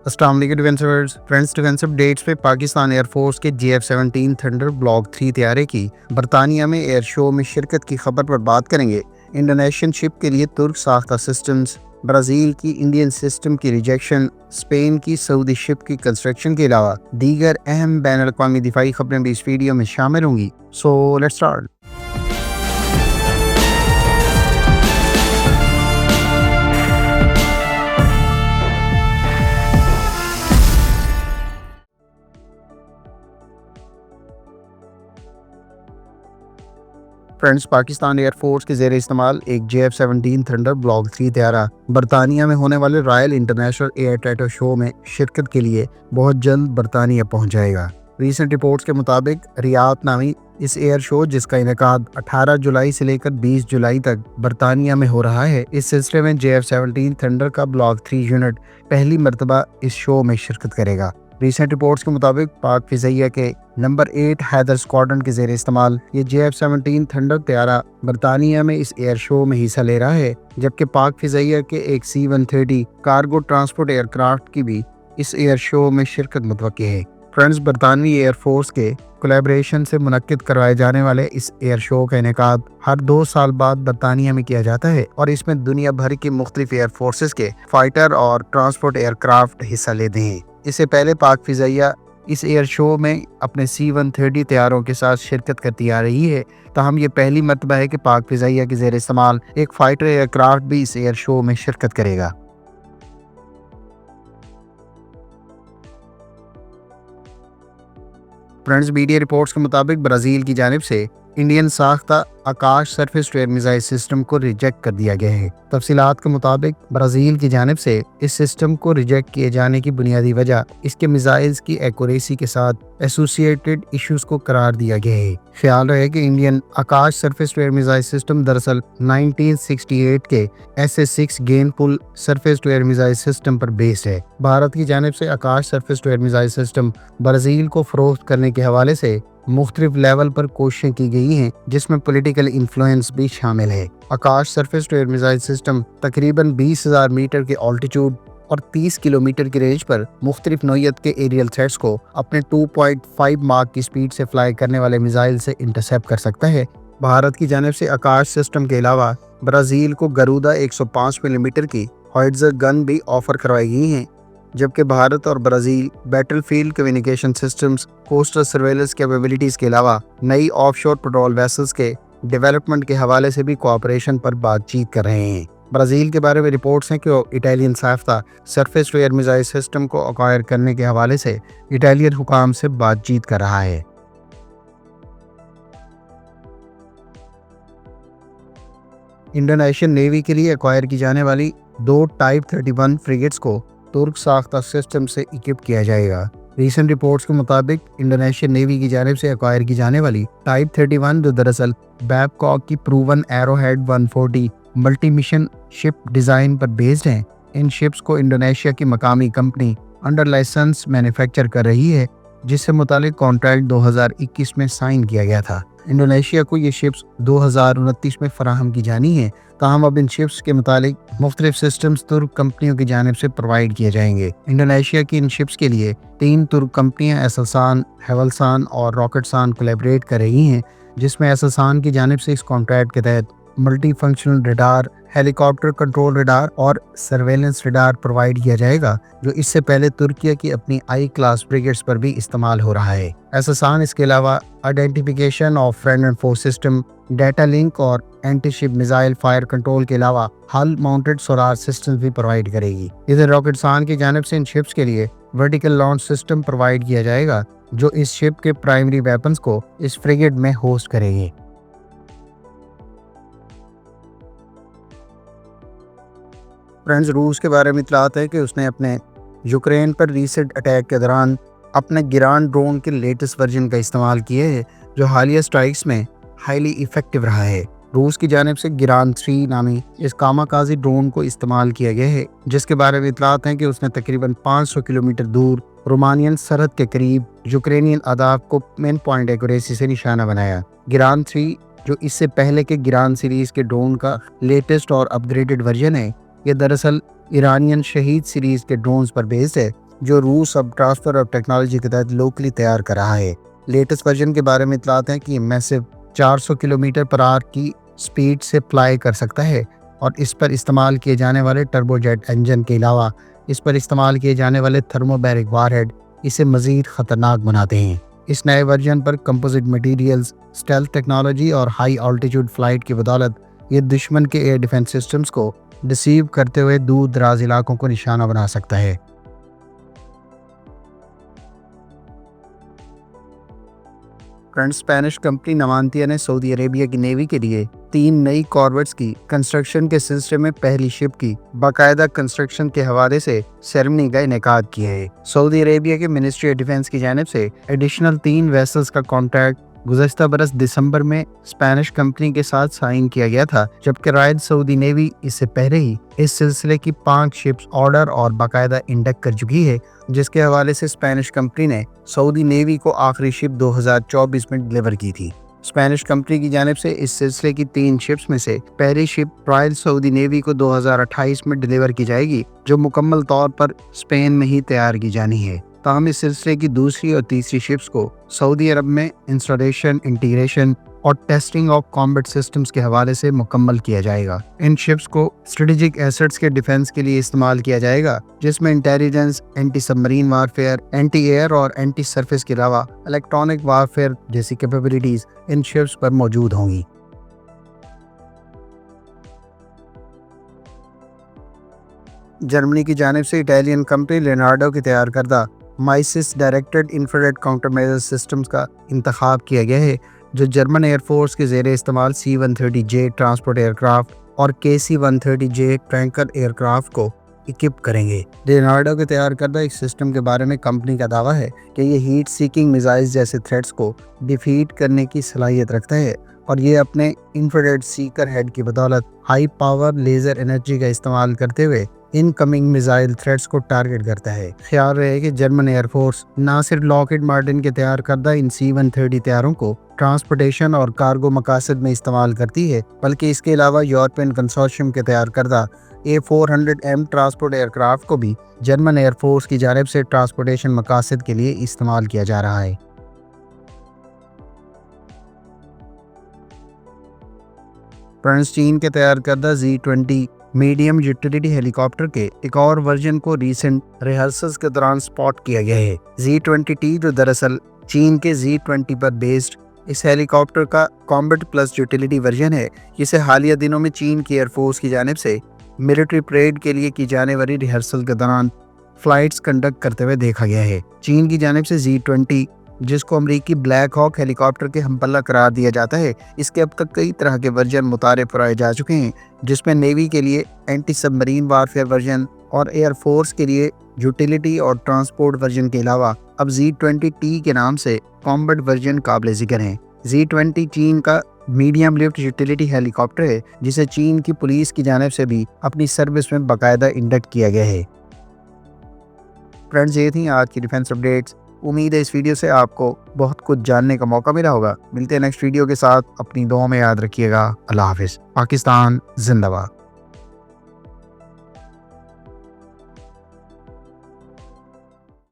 अस्सलाम वालेकुम friends. Defence updates पे पाकिस्तान एयरफोर्स के JF-17 थंडर ब्लॉक 3 तैयारे की बरतानिया में एयर शो में शिरकत की खबर पर बात करेंगे। इंडोनेशियन शिप के लिए तुर्क साख्ता सिस्टम्स, ब्राज़ील की इंडियन सिस्टम की रिजेक्शन, स्पेन की सऊदी शिप की कंस्ट्रक्शन के अलावा दीगर अहम बैनुल अक़वामी दिफाई खबरें भी इस वीडियो में शामिल होंगी। So let's start. Friends, Pakistan air force के ज़ेर इस्तेमाल एक JF-17 थंडर ब्लॉक 3 तैयारा बरतानिया में होने वाले रॉयल इंटरनेशनल एयर ट्रेटो शो में शिरकत के लिए बहुत जल्द बरतानिया पहुंच जाएगा। रीसेंट रिपोर्ट्स के मुताबिक रियाद नामी इस एयर शो, जिसका इनेकाद 18 जुलाई से लेकर 20 जुलाई तक बरतानिया में हो रहा है, इस सिलसिले में JF-17 थंडर का ब्लॉक 3 यूनिट पहली मरतबा इस शो में शिरकत करेगा। रीसेंट रिपोर्ट्स के मुताबिक पाक फिज़ैया के नंबर 8 हैदर स्क्वाड्रन के ज़ेर इस्तेमाल ये JF-17 थंडर तैयारा बरतानिया में इस एयर शो में हिस्सा ले रहा है, जबकि पाक फिज़ैया के एक C-130 कार्गो ट्रांसपोर्ट एयरक्राफ्ट की भी इस एयर शो में शिरकत मुतवक्की है। फ्रेंड्स, बरतानवी एयरफोर्स के कोलैबोरेशन से मुनक्किद करवाए जाने वाले इस एयर शो का इनेकाद हर 2 साल बाद बरतानिया में किया जाता है और इसमें दुनिया भर की मुख्तलिफ एयर फोर्सेस के फाइटर और ट्रांसपोर्ट एयरक्राफ्ट हिस्सा लेते हैं। इससे पहले पाक फिज़ैया इस एयर शो में अपने C-130 तैयारों के साथ शिरकत करती आ रही है, ताहम ये पहली मरतबा है कि पाक फिज़ैया के ज़ेर इस्तेमाल एक फाइटर एयरक्राफ्ट भी इस एयर शो में शिरकत करेगा। फ्रेंड्स, मीडिया रिपोर्ट्स के मुताबिक ब्राज़ील की जानिब से इंडियन साख्ता Akash surface to air missile system को रिजेक्ट कर दिया गया है। तफसीलात के मुताबिक ब्राज़ील की जानिब से इस सिस्टम को रिजेक्ट किए जाने की बुनियादी वजह इसके मिसाइल्स की एक्यूरेसी के साथ एसोसिएटेड इश्यूज को करार दिया गया है। ख्याल रहे कि Indian Akash surface to air missile system दरअसल 1968 के SS-6 gainful surface to air missile system पर बेस्ड है। भारत की जानिब से Akash surface to air missile system Brazil को फरोख्त करने के हवाले से मुख्तलिफ लेवल पर कोशिशें की गई हैं, जिसमें पॉलिटिकल इन्फ्लुएंस भी शामिल है। Akash surface to air missile system तकरीबन 20,000 मीटर के ऑल्टीट्यूड और 30 किलोमीटर की रेंज पर मुख्तलिफ नौइयत के एरियल थ्रेट्स को अपने 2.5 माक की स्पीड से फ्लाई करने वाले मिसाइल से इंटरसेप्ट कर सकता है। भारत की जानिब से आकाश सिस्टम के अलावा ब्राज़ील को गरुदा 105 मिलीमीटर की हॉइट्ज़र गन भी ऑफर करवाई गई हैं, जबकि भारत और Brazil battlefield communication systems, coastal surveillance capabilities के अलावा नई ऑफशोर पेट्रोल वेसल्स के डेवलपमेंट के हवाले से भी कोऑपरेशन पर बातचीत कर रहे हैं। ब्राज़ील के बारे में रिपोर्ट्स हैं कि वो इटालियन साख्ता surface to air missile system को अक्वायर करने के हवाले से इटालियन हुकाम से बातचीत कर रहा है। इंडोनेशियन नेवी के लिए अक्वायर की जाने वाली 2 टाइप 31 फ्रिगेट्स को तुर्क साख्ता सिस्टम से इक्विप किया जाएगा। रीसेंट रिपोर्ट्स के मुताबिक इंडोनेशियन नेवी की जानिब से अक्वायर की जाने वाली टाइप 31, जो दरअसल बैबकॉक की proven arrowhead 140 multi mission ship design पर बेस्ड हैं, इन शिप्स को इंडोनेशिया की मकामी कंपनी अंडर लाइसेंस मैन्युफैक्चर कर रही है, जिससे मुतालिक कॉन्ट्रैक्ट 2021 में साइन किया गया था। इंडोनेशिया को ये शिप्स 2029 में फराहम की जानी है, ताहम अब इन शिप्स के मुतालिक मुख्तलिफ सिस्टम्स तुर्क कंपनियों की जानिब से प्रोवाइड किए जाएंगे। इंडोनेशिया की इन शिप्स के लिए 3 तुर्क कंपनियां एसलसान, हेवलसान और रॉकेटसान कोलैबोरेट कर रही हैं, जिसमें एसलसान की जानिब से इस कॉन्ट्रैक्ट के तहत multi functional radar, helicopter control radar और सर्वेलेंस रडार प्रोवाइड किया जाएगा, जो इससे पहले तुर्किया की अपनी आई क्लास फ्रिगेट्स पर भी इस्तेमाल हो रहा है। एसलसान इसके अलावा identification of friend and foe system, data link और anti ship missile fire control के अलावा हल माउंटेड सोलार सिस्टम भी प्रोवाइड करेगी। इधर रॉकेटसान की जानिब से इन शिप्स के लिए वर्टिकल लॉन्च सिस्टम प्रोवाइड किया जाएगा, जो इस शिप के प्राइमरी वेपन्स को इस फ्रिगेट में होस्ट करेगी। फ्रेंड्स, रूस के बारे में इतलात है कि उसने अपने यूक्रेन पर रीसेंट अटैक के दौरान अपने गिरान ड्रोन के लेटेस्ट वर्जन का इस्तेमाल किए है, जो हालिया स्ट्राइक्स में हाईली इफेक्टिव रहा है। रूस की जानिब से गिरान 3 नामी इस कामाकाजी ड्रोन को इस्तेमाल किया गया है, जिसके बारे में इतलात हैं कि उसने तकरीबन 500 किलोमीटर दूर रोमानियन सरहद के करीब यूक्रेनियन अहदाफ को मेन पॉइंट एक्यूरेसी से निशाना बनाया। गिरान 3, जो इससे पहले के गिरान सीरीज के ड्रोन का लेटेस्ट और अपग्रेडेड वर्जन है, ये दरअसल ईरानियन शहीद सीरीज के ड्रोन्स पर बेस्ड है, جو روس اب ٹرانسفر آف ٹیکنالوجی کے تحت لوکلی تیار کر رہا ہے۔ لیٹسٹ ورژن کے بارے میں اطلاعات ہیں کہ یہ میسو 400 کلومیٹر پر آور کی سپیڈ سے فلائی کر سکتا ہے اور اس پر استعمال کیے جانے والے ٹربو جیٹ انجن کے علاوہ اس پر استعمال کیے جانے والے تھرمو بیرک وار ہیڈ اسے مزید خطرناک بناتے ہیں۔ اس نئے ورژن پر کمپوزٹ مٹیریلز، اسٹیلتھ ٹیکنالوجی اور ہائی آلٹیٹیوڈ فلائٹ کی بدولت یہ دشمن کے ایئر ڈیفنس سسٹمز کو ڈسیو کرتے ہوئے دور دراز علاقوں کو نشانہ بنا سکتا ہے۔ اسپینش کمپنی نوانتیا نے سعودی عربیہ کی نیوی کے لیے 3 نئی کارویٹس کی کنسٹرکشن کے سلسلے میں پہلی شپ کی باقاعدہ کنسٹرکشن کے حوالے سے سیرمنی کا انعقاد کیا ہے۔ سعودی عربیہ کے منسٹری آف ڈیفنس کی جانب سے ایڈیشنل 3 ویسلز کا کانٹریکٹ گزشتہ برس دسمبر میں اسپینش کمپنی کے ساتھ سائن کیا گیا تھا، جبکہ رائل سعودی نیوی اس سے پہلے ہی اس سلسلے کی 5 شپس آرڈر اور باقاعدہ انڈکٹ کر چکی ہے، جس کے حوالے سے اسپینش کمپنی نے سعودی نیوی کو آخری شپ 2024 میں ڈلیور کی تھی۔ اسپینش کمپنی کی جانب سے اس سلسلے کی 3 شپس میں سے پہلی شپ رائل سعودی نیوی کو 2028 میں ڈلیور کی جائے گی، جو مکمل طور پر اسپین میں ہی تیار کی جانی ہے۔ تاہم اس سلسلے کی دوسری اور تیسری شپس کو سعودی عرب میں انسٹالیشن، انٹیگریشن اور ٹیسٹنگ آف کامبیٹ سسٹمز کے حوالے سے مکمل کیا جائے گا۔ ان شپس کو اسٹریٹجک ایسٹس کے ڈیفنس کے لیے استعمال کیا جائے گا، جس میں انٹیلیجنس، اینٹی سب مرین وارفیئر، اینٹی ایئر اور اینٹی سرفیس کے علاوہ الیکٹرانک وارفیئر جیسی کیپیبلٹیز ان شپس پر موجود ہوں گی۔ جرمنی کی جانب سے اٹالین کمپنی لینارڈو کی تیار کردہ مائسس ڈائریکٹڈ انفرارڈ کاؤنٹر میجر سسٹمز کا انتخاب کیا گیا ہے، جو جرمن ایئر فورس کے زیر استعمال C-130J ٹرانسپورٹ ایئر کرافٹ اور KC-130J ٹینکر ایئر کرافٹ کو اکپ کریں گے۔ لینارڈو کے تیار کردہ ایک سسٹم کے بارے میں کمپنی کا دعویٰ ہے کہ یہ ہیٹ سیکنگ میزائلز جیسے تھریٹس کو ڈیفیٹ کرنے کی صلاحیت رکھتا ہے، اور یہ اپنے انفرارڈ سیکر ہیڈ کی بدولت ہائی پاور لیزر انرجی کا استعمال کرتے ہوئے ان کمنگ میزائل تھریٹس کو ٹارگٹ کرتا ہے۔ خیال رہے کہ جرمن ایئر فورس نہ صرف لاکہیڈ مارٹن کے تیار کردہ ان C-130 طیاروں کو ٹرانسپورٹیشن اور کارگو مقاصد میں استعمال کرتی ہے، بلکہ اس کے علاوہ یورپین کنسورشیم کے تیار کردہ A400M ٹرانسپورٹ ایئر کرافٹ کو بھی جرمن ایئر فورس کی جانب سے ٹرانسپورٹیشن مقاصد کے لیے استعمال کیا جا رہا ہے۔ چین کے تیار کردہ Z-20 میڈیم یوٹیلیٹی ہیلی کاپٹر کے ایک اور ورژن کو ریسنٹ ریہرسلز کے دوران سپاٹ کیا گیا ہے۔ Z-20T، جو دراصل چین کے Z-20 پر بیسڈ اس ہیلی کاپٹر کا کامبیٹ پلس یوٹیلیٹی ورژن ہے، جسے حالیہ دنوں میں چین کی ایئر فورس کی جانب سے ملٹری پریڈ کے لیے کی جانے والی ریہرسل کے دوران فلائٹس کنڈکٹ کرتے ہوئے دیکھا گیا ہے۔ چین کی جانب سے Z-20، جس کو امریکی بلیک ہاک ہیلی کاپٹر کے ہم پلہ قرار دیا جاتا ہے، اس کے اب تک کئی طرح کے ورژن متعارف کرائے جا چکے ہیں، جس میں نیوی کے لیے اینٹی سب مرین وارفیئر ورژن اور ایئر فورس کے لیے یوٹیلیٹی اور ٹرانسپورٹ ورژن کے علاوہ اب Z-20T کے نام سے کامبیٹ ورژن قابل ذکر ہیں۔ Z-20 چین کا میڈیم لفٹ یوٹیلیٹی ہیلی کاپٹر ہے، جسے چین کی پولیس کی جانب سے بھی اپنی سروس میں باقاعدہ انڈکٹ کیا گیا ہے۔ فرینڈز، یہ تھیں آج کی ڈیفنس اپڈیٹس۔ امید ہے اس ویڈیو سے آپ کو بہت کچھ جاننے کا موقع ملا ہوگا۔ ملتے ہیں نیکسٹ ویڈیو کے ساتھ، اپنی دعاؤں میں یاد رکھیے گا۔ اللہ حافظ۔ پاکستان زندہ باد۔